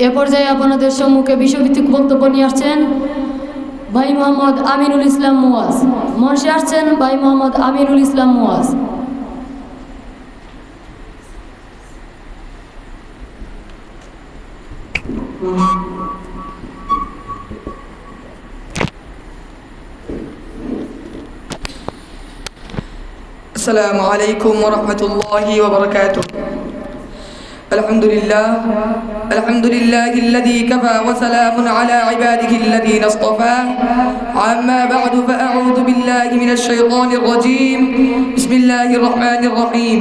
এ পর্যায়ে আপনাদের সম্মুখে বিষয়ভিত্তিক বক্তব্য নিয়ে আসছেন ভাই মোহাম্মদ আমিনুল ইসলাম মুয়াজ। মঞ্চে আসছেন ভাই মোহাম্মদ আমিনুল ইসলাম মুয়াজ। السلام عليكم ورحمة الله وبركاته. الحمد لله الذي كفى وسلام على عباده الذين اصطفى. عما بعد فأعوذ بالله من الشيطان الرجيم. بسم الله الرحمن الرحيم.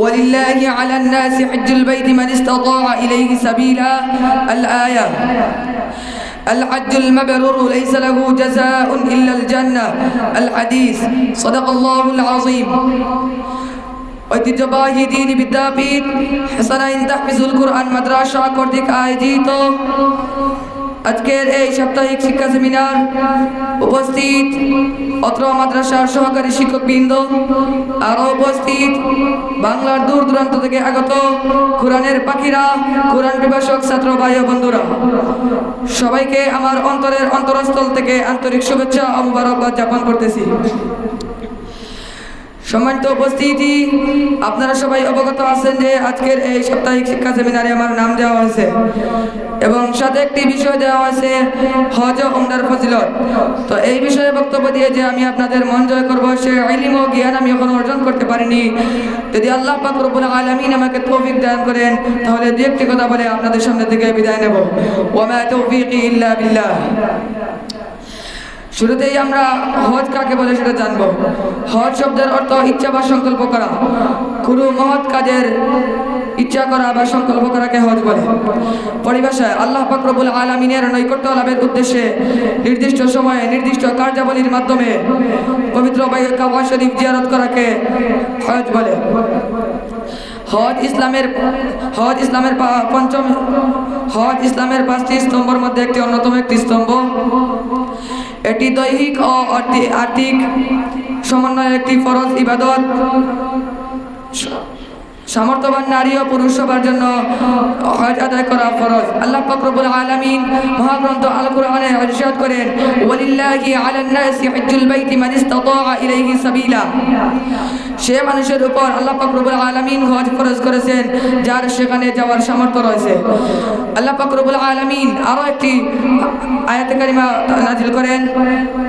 ولله على الناس حج البيت من استطاع إليه سبيلا. الآية. الحج المبرور ليس له جزاء إلا الجنة. الحديث. صدق الله العظيم. ঐতিহ্যবাহী দ্বীনি বিদ্যাপীঠ হাসানাইন তাহফিজুল কুরআন মাদ্রাসা কর্তৃক আয়োজিত আজকের এই সাপ্তাহিক শিক্ষা সেমিনার উপস্থিত অত্র মাদ্রাসার সহকারী শিক্ষকবৃন্দ, আরও উপস্থিত বাংলার দূর দূরান্ত থেকে আগত কোরআনের পাখিরা, কোরআন পিপাসক ছাত্র ভাই ও বন্ধুরা, সবাইকে আমার অন্তরস্থল থেকে আন্তরিক শুভেচ্ছা ও মুবারকবাদ জ্ঞাপন করতেছি। সম্মানিত উপস্থিতি, আপনারা সবাই অবগত আছেন যে আজকের এই সাপ্তাহিক শিক্ষা সেমিনারে আমার নাম দেওয়া হয়েছে এবং সাথে একটি বিষয় দেওয়া হয়েছে হজ ও উমরার ফজিলত। তো এই বিষয়ে বক্তব্য দিয়ে যে আমি আপনাদের মন জয় করবো, সে ইলম ও জ্ঞান আমি এখনো অর্জন করতে পারিনি। যদি আল্লাহ পাক রব্বুল আলামিন আমাকে তৌফিক দান করেন তাহলে দু একটি কথা বলে আপনাদের সামনে থেকে বিদায় নেব। ওয়া মা তাওফীকি ইল্লা বিল্লাহ। শুরুতেই আমরা হজ কাকে বলে সেটা জানবো। হজ শব্দের অর্থ ইচ্ছা বা সংকল্প করা। কোনো মহৎ কাজের ইচ্ছা করা বা সংকল্প করাকে হজ বলে। পরিভাষায় আল্লাহ পাক রব্বুল আলামিনের নৈকট্য লাভের উদ্দেশ্যে নির্দিষ্ট সময়ে নির্দিষ্ট কার্যাবলীর মাধ্যমে পবিত্র কাবা শরীফ জিয়ারত করাকে হজ বলে। হজ ইসলামের 5টি স্তম্ভের মধ্যে একটি অন্যতম একটি স্তম্ভ। এটি দৈহিক ও আর্থিক সমন্বয়ে একটি ফরজ ইবাদত। সামর্থ্যবান নারী ও পুরুষ সবার জন্য হজ আদায় করা ফরজ। আল্লাহ পাক রব্বুল আলামিন মহাগ্রন্থ আল কুরআনে ইরশাদ করেন, ওয়ালিল্লাহি আলান নাসি হজ্জুল বাইতি মান ইসতাতা ইলাইহি সাবিলা। সে মানুষের উপর আল্লাহ পাক রব্বুল আলামিন হজ ফরজ করেছেন যার সেখানে যাওয়ার সামর্থ্য রয়েছে। আল্লাহ পাক রব্বুল আলামিন আরো একটি আয়াতে কারিমা নাযিল করেন,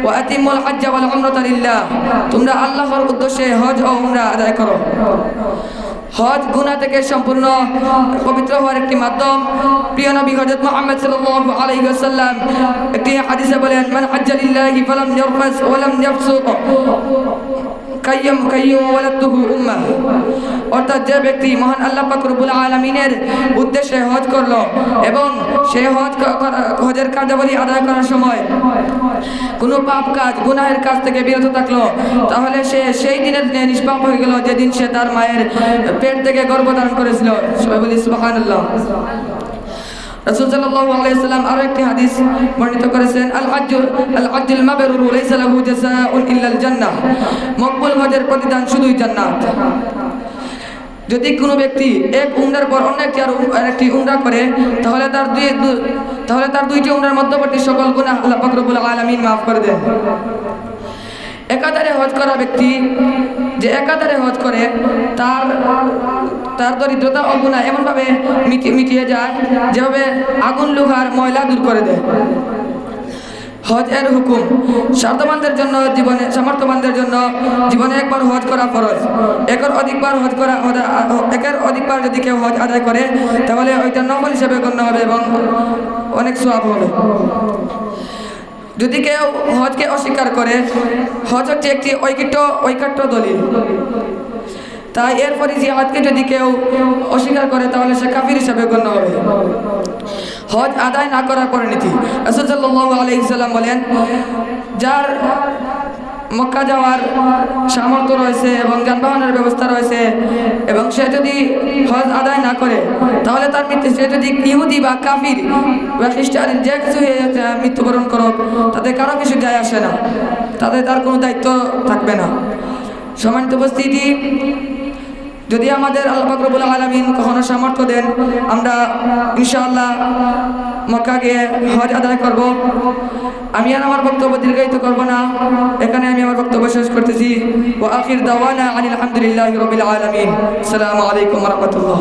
ওয়া আতিমুল হজ্জ ওয়াল উমরাতা লিল্লাহ। তোমরা আল্লাহর উদ্দেশ্যে হজ ও উমরা আদায় করো। হজ গুনাহ থেকে সম্পূর্ণ পবিত্র হওয়ার একটি মাধ্যম। প্রিয় নবী হযরত মুহাম্মদ সাল্লাল্লাহু আলাইহি ওয়াসাল্লাম একটি হাদিসে বলেন, মান হাজ্জা লিল্লাহি ফালাম ইয়ারফাস ওয়া লাম ইয়াফসুক কাইয়্যুম ওয়ালাদতুহু উম্মাহ। অর্থাৎ যে ব্যক্তি মহান আল্লাহ পাক রব্বুল আলামিনের উদ্দেশ্যে হজ করলো এবং সে হজের কার্যাবলী আদায় করার সময় কোনো পাপ কাজ গুনাহের কাজ থেকে বিরত থাকলো, তাহলে সে সেই দিনের নিষ্পাপ হয়ে গেল যেদিন সে তার মায়ের পেট থেকে গর্ভধারণ করেছিল। সবাই বলি সুবহানাল্লাহ। রাসূল সাল্লাল্লাহু আলাইহি ওয়াসাল্লাম আরো একটি হাদিস বর্ণিত করেছেন, আল হজ্জুল মাবরুর লাইসা লাহু জাযাউন ইল্লাল জান্নাহ। মকবুল হজের প্রতিদান শুধুই জান্নাত। যদি কোনো ব্যক্তি এক উমরার পর অন্য একটি উমরা করে তাহলে তার দুইটি উমরার মধ্যবর্তী সকল গুনাহ আল্লাহ পাক রব্বুল আলামিন মাফ করে দেন। একাধারে হজ করা ব্যক্তি যে একাধারে হজ করে তার দরিদ্রতা ও গুনাহ এমনভাবে মিটিয়ে যায় যেভাবে আগুন লোহার ময়লা দূর করে দেয়। হজ এর হুকুম। সামর্থ্যবানদের জন্য জীবনে একবার হজ করা ফরজ। একের অধিকবার যদি কেউ হজ আদায় করে তাহলে ওইটা নফল হিসেবে গণ্য হবে এবং অনেক সওয়াব হবে। যদি কেউ হজকে অস্বীকার করে, হজ হচ্ছে একটি ঐকাট্য দলিল। তাই এরপরে জিহাদকে যদি কেউ অস্বীকার করে তাহলে সে কাফির হিসেবে গণ্য হবে। হজ আদায় না করার পরিণতি। রাসূল সাল্লাল্লাহু আলাইহি ওয়াসাল্লাম বলেন, যার মক্কা যাওয়ার সামর্থ্য রয়েছে এবং যানবাহনের ব্যবস্থা রয়েছে এবং সে যদি হজ আদায় না করে তাহলে তার মৃত্যু, সে যদি ইহুদি বা কাফির বা খ্রিস্টান যে কিছু মৃত্যুবরণ করুক তাতে কারো কিছু যায় আসে না, তার কোনো দায়িত্ব থাকবে না। সম্মানিত উপস্থিতি, যদি আমাদের আল্লাহ পাক রব্বুল আলামিন কখনো সামর্থ্য দেন, আমরা ইনশাআল্লাহ মক্কা গিয়ে হজ আদায় করব। আমি আর আমার বক্তব্য দীর্ঘায়িত করব না, এখানে আমি আমার বক্তব্য শেষ করতেছি। ওয়া আখির দাওয়ানা আনিল হামদুলিল্লাহি রাব্বিল আলামিন। আসসালামু আলাইকুম ওয়া রাহমাতুল্লাহ।